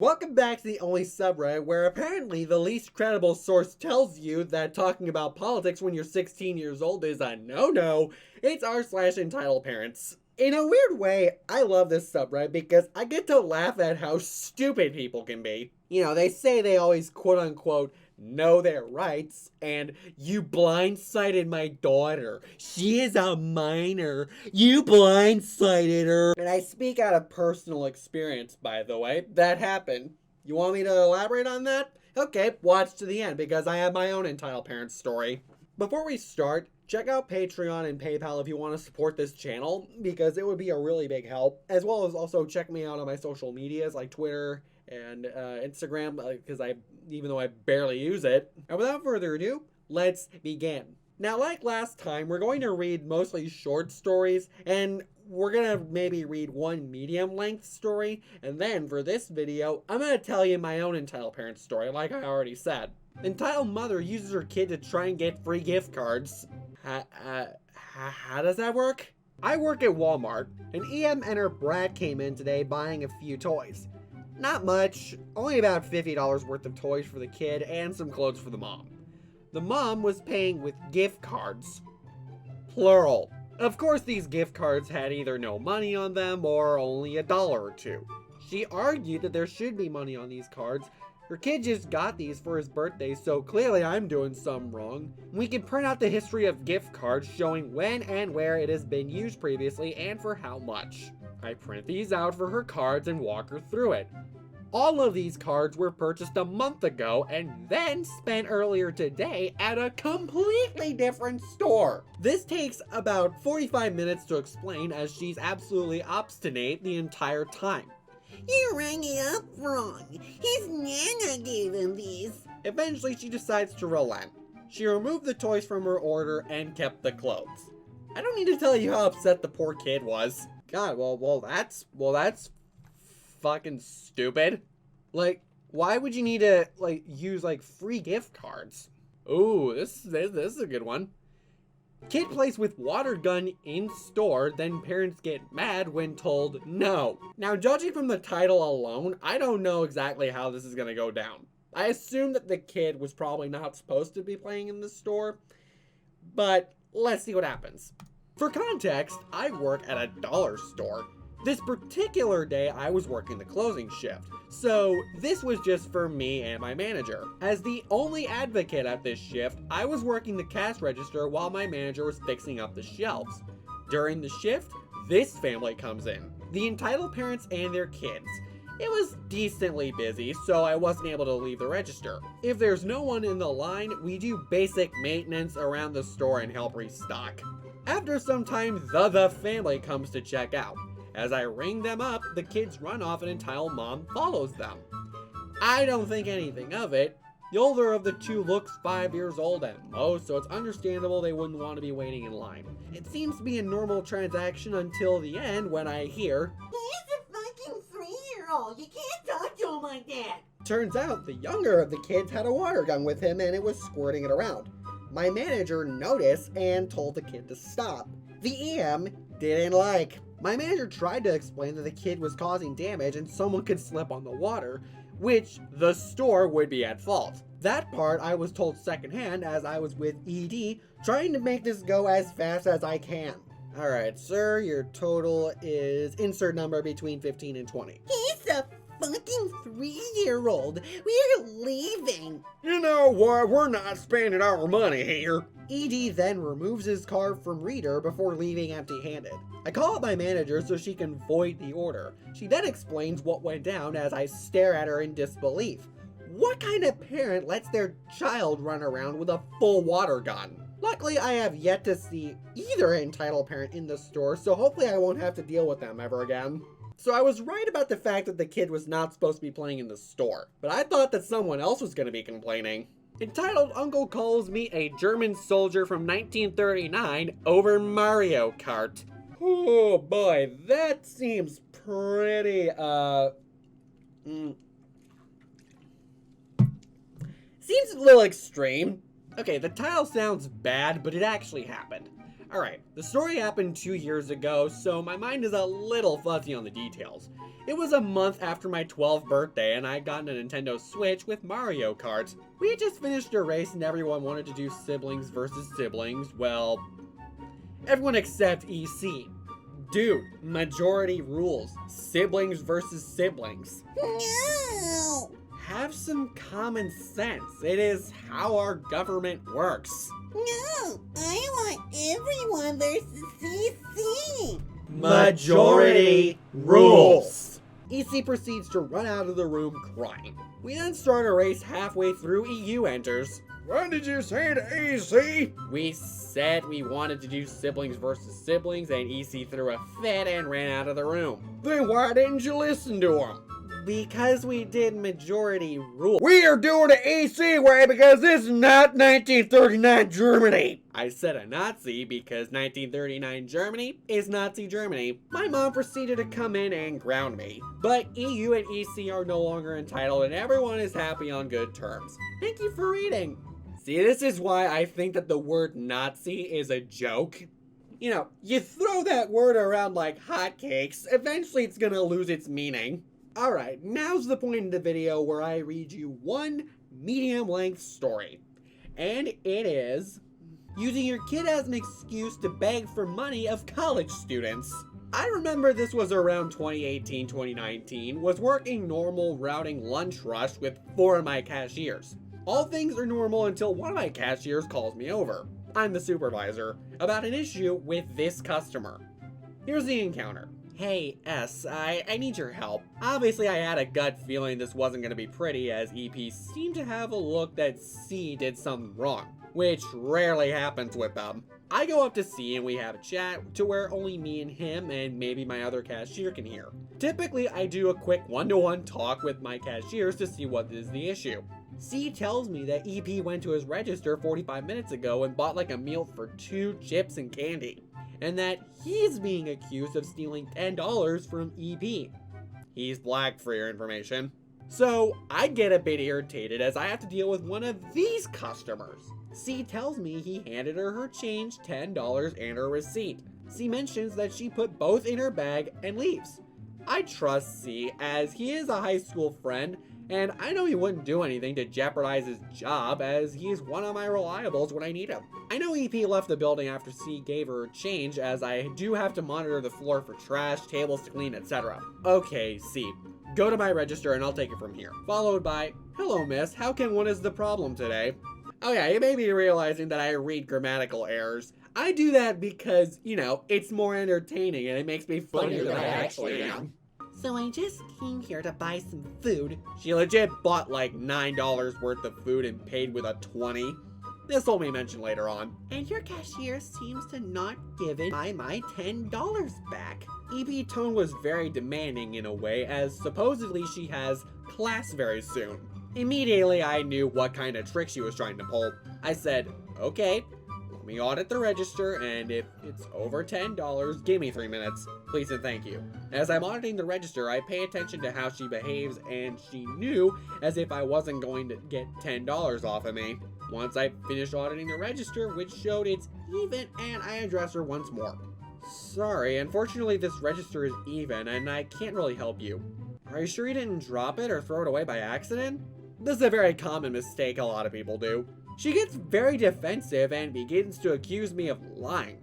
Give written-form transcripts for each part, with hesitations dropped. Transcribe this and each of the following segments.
Welcome back to the only subreddit where apparently the least credible source tells you that talking about politics when you're 16 years old is a no-no. It's r/EntitledParents. In a weird way, I love this subreddit because I get to laugh at how stupid people can be. You know, they say they always quote-unquote know their rights, and you blindsided my daughter. She is a minor. You blindsided her. And I speak out of personal experience, by the way. That happened. You want me to elaborate on that? Okay, watch to the end because I have my own entitled parent story. Before we start, check out Patreon and PayPal if you want to support this channel because it would be a really big help. As well as also check me out on my social medias like Twitter and Instagram because even though I barely use it. And without further ado, let's begin. Now, like last time, we're going to read mostly short stories, and we're gonna maybe read one medium length story, and then for this video, I'm gonna tell you my own entitled parent story, like I already said. Entitled mother uses her kid to try and get free gift cards. How does that work? I work at Walmart, and EM and her brat came in today buying a few toys. Not much, only about $50 worth of toys for the kid and some clothes for the mom. The mom was paying with gift cards. Plural. Of course, these gift cards had either no money on them or only $1 or $2. She argued that there should be money on these cards. Her kid just got these for his birthday, so clearly I'm doing something wrong. We can print out the history of gift cards showing when and where it has been used previously and for how much. I print these out for her cards and walk her through it. All of these cards were purchased a month ago and then spent earlier today at a completely different store. This takes about 45 minutes to explain as she's absolutely obstinate the entire time. You rang it up wrong. His nana gave him these. Eventually she decides to relent. She removed the toys from her order and kept the clothes. I don't need to tell you how upset the poor kid was. God, well that's fucking stupid. Like, why would you need to use free gift cards? Ooh, this is a good one. Kid plays with water gun in store, then parents get mad when told no. Now, judging from the title alone, I don't know exactly how this is gonna go down. I assume that the kid was probably not supposed to be playing in the store, but let's see what happens. For context, I work at a dollar store. This particular day, I was working the closing shift, so this was just for me and my manager. As the only advocate at this shift, I was working the cash register while my manager was fixing up the shelves. During the shift, this family comes in, the entitled parents and their kids. It was decently busy, so I wasn't able to leave the register. If there's no one in the line, we do basic maintenance around the store and help restock. After some time, the family comes to check out. As I ring them up, the kids run off and entitled mom follows them. I don't think anything of it. The older of the two looks 5 years old at most, so it's understandable they wouldn't want to be waiting in line. It seems to be a normal transaction until the end when I hear, He's a fucking 3-year-old. You can't talk to him like that. Turns out the younger of the kids had a water gun with him and it was squirting it around. My manager noticed and told the kid to stop. The EM didn't like. My manager tried to explain that the kid was causing damage and someone could slip on the water, which the store would be at fault. That part I was told secondhand as I was with ED trying to make this go as fast as I can. Alright, sir, your total is insert number between 15 and 20. He's a fucking 3-year-old. We're leaving. You know what? We're not spending our money here. ED then removes his card from reader before leaving empty-handed. I call up my manager so she can void the order. She then explains what went down as I stare at her in disbelief. What kind of parent lets their child run around with a full water gun? Luckily, I have yet to see either entitled parent in the store, so hopefully I won't have to deal with them ever again. So I was right about the fact that the kid was not supposed to be playing in the store, but I thought that someone else was going to be complaining. Entitled Uncle calls me a German soldier from 1939 over Mario Kart. Oh boy, that seems pretty, seems a little extreme. Okay, the title sounds bad, but it actually happened. Alright, the story happened 2 years ago, so my mind is a little fuzzy on the details. It was a month after my 12th birthday and I had gotten a Nintendo Switch with Mario Kart. We had just finished a race and everyone wanted to do siblings versus siblings. Well, everyone except EC. Dude, majority rules. Siblings versus siblings. No! Have some common sense. It is how our government works. No! I want everyone versus CC! Majority rules. EC proceeds to run out of the room crying. We then start a race halfway through. EU enters. What did you say to EC? We said we wanted to do siblings versus siblings, and EC threw a fit and ran out of the room. Then why didn't you listen to him? Because we did majority rule. We are doing the EC way because this is not 1939 Germany. I said a Nazi because 1939 Germany is Nazi Germany. My mom proceeded to come in and ground me. But EU and EC are no longer entitled and everyone is happy on good terms. Thank you for reading. See, this is why I think that the word Nazi is a joke. You know, you throw that word around like hotcakes, eventually it's gonna lose its meaning. Alright, now's the point in the video where I read you one medium-length story. And it is using your kid as an excuse to beg for money of college students. I remember this was around 2018-2019, was working normal routing lunch rush with 4 of my cashiers. All things are normal until one of my cashiers calls me over. I'm the supervisor, about an issue with this customer. Here's the encounter. Hey, S, I need your help. Obviously, I had a gut feeling this wasn't going to be pretty, as EP seemed to have a look that C did something wrong, which rarely happens with them. I go up to C and we have a chat to where only me and him and maybe my other cashier can hear. Typically, I do a quick one-to-one talk with my cashiers to see what is the issue. C tells me that EP went to his register 45 minutes ago and bought like a meal for 2 chips and candy, and that he's being accused of stealing $10 from EP. He's black, for your information. So I get a bit irritated as I have to deal with one of these customers. C tells me he handed her change, $10, and her receipt. C mentions that she put both in her bag and leaves. I trust C as he is a high school friend, and I know he wouldn't do anything to jeopardize his job as he is one of my reliables when I need him. I know EP left the building after C gave her change, as I do have to monitor the floor for trash, tables to clean, etc. Okay, C, go to my register and I'll take it from here. Followed by, hello miss, how can what is the problem today? Oh yeah, you may be realizing that I read grammatical errors. I do that because, you know, it's more entertaining and it makes me funnier than I actually am. So I just came here to buy some food. She legit bought like $9 worth of food and paid with a 20. This will be mentioned later on. And your cashier seems to not give it my $10 back. EP tone was very demanding in a way, as supposedly she has class very soon. Immediately I knew what kind of trick she was trying to pull. I said, okay, let me audit the register, and if it's over $10, give me 3 minutes. Please and thank you. As I'm auditing the register, I pay attention to how she behaves, and she knew as if I wasn't going to get $10 off of me. Once I finished auditing the register, which showed it's even, and I address her once more. Sorry, unfortunately this register is even, and I can't really help you. Are you sure you didn't drop it or throw it away by accident? This is a very common mistake a lot of people do. She gets very defensive and begins to accuse me of lying,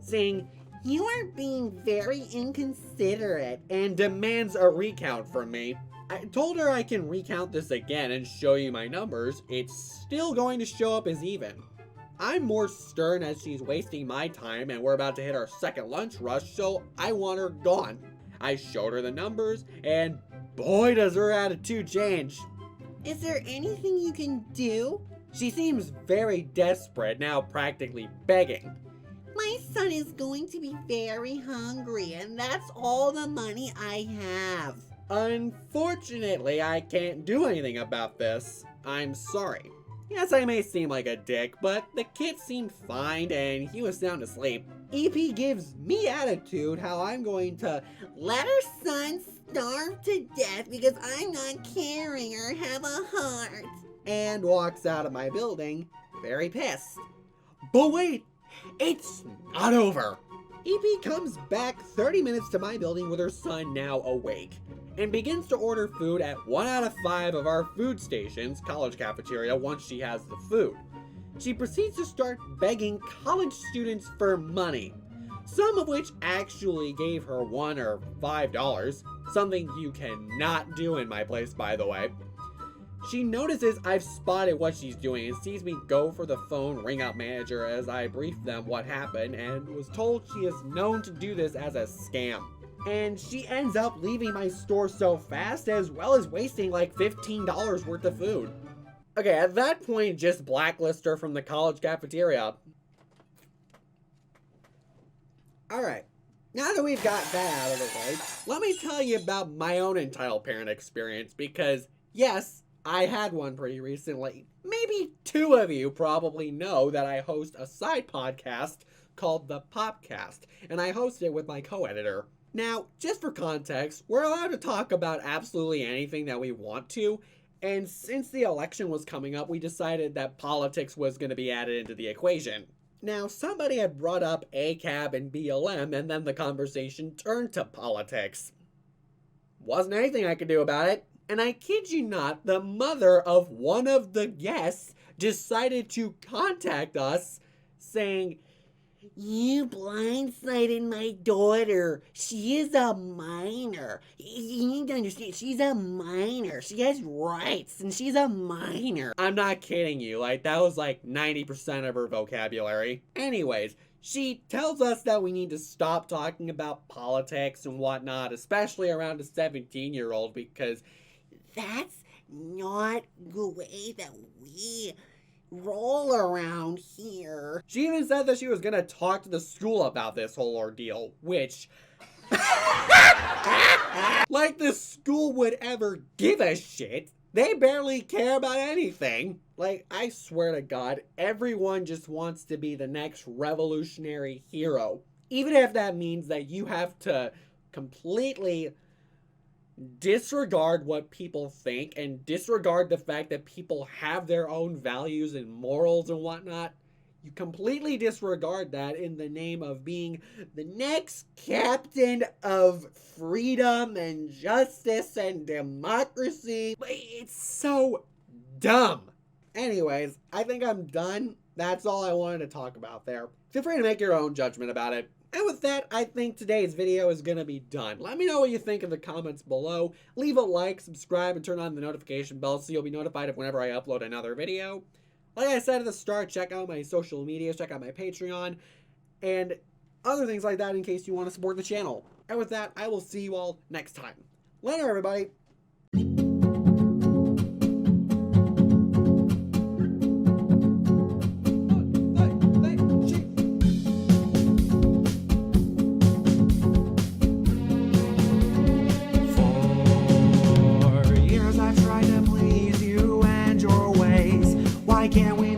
saying, "You are being very inconsiderate," and demands a recount from me. I told her I can recount this again and show you my numbers. It's still going to show up as even. I'm more stern as she's wasting my time and we're about to hit our second lunch rush, so I want her gone. I showed her the numbers and boy does her attitude change. Is there anything you can do? She seems very desperate, now practically begging. My son is going to be very hungry, and that's all the money I have. Unfortunately, I can't do anything about this. I'm sorry. Yes, I may seem like a dick, but the kid seemed fine and he was sound asleep. EP gives me attitude how I'm going to Let her son starve to death because I'm not caring or have a heart. and walks out of my building very pissed. But wait, it's not over. Evie comes back 30 minutes to my building with her son now awake, and begins to order food at 1 out of 5 of our food stations, college cafeteria, once she has the food. She proceeds to start begging college students for money, some of which actually gave her $1 or $5, something you cannot do in my place, by the way. She notices I've spotted what she's doing and sees me go for the phone, ring up manager as I brief them what happened, and was told she is known to do this as a scam. And she ends up leaving my store so fast, as well as wasting like $15 worth of food. Okay, at that point, just blacklist her from the college cafeteria. Alright, now that we've got that out of the way, let me tell you about my own entitled parent experience, because yes, I had one pretty recently. Maybe 2 of you probably know that I host a side podcast called The Popcast, and I host it with my co-editor. Now, just for context, we're allowed to talk about absolutely anything that we want to, and since the election was coming up, we decided that politics was going to be added into the equation. Now, somebody had brought up ACAB and BLM, and then the conversation turned to politics. Wasn't anything I could do about it. And I kid you not, the mother of one of the guests decided to contact us saying, "You blindsided my daughter. She is a minor. You need to understand, she's a minor. She has rights, and she's a minor." I'm not kidding you, like that was like 90% of her vocabulary. Anyways, she tells us that we need to stop talking about politics and whatnot, especially around a 17-year-old, because that's not the way that we roll around here. She even said that she was gonna talk to the school about this whole ordeal, which like the school would ever give a shit. They barely care about anything. Like, I swear to God, everyone just wants to be the next revolutionary hero. Even if that means that you have to completely disregard what people think and disregard the fact that people have their own values and morals and whatnot. You completely disregard that in the name of being the next captain of freedom and justice and democracy. It's so dumb. Anyways, I think I'm done. That's all I wanted to talk about there. Feel free to make your own judgment about it. And with that, I think today's video is going to be done. Let me know what you think in the comments below. Leave a like, subscribe, and turn on the notification bell so you'll be notified of whenever I upload another video. Like I said at the start, check out my social media, check out my Patreon, and other things like that in case you want to support the channel. And with that, I will see you all next time. Later, everybody. 4 years I've tried to please you and your ways. Why can't we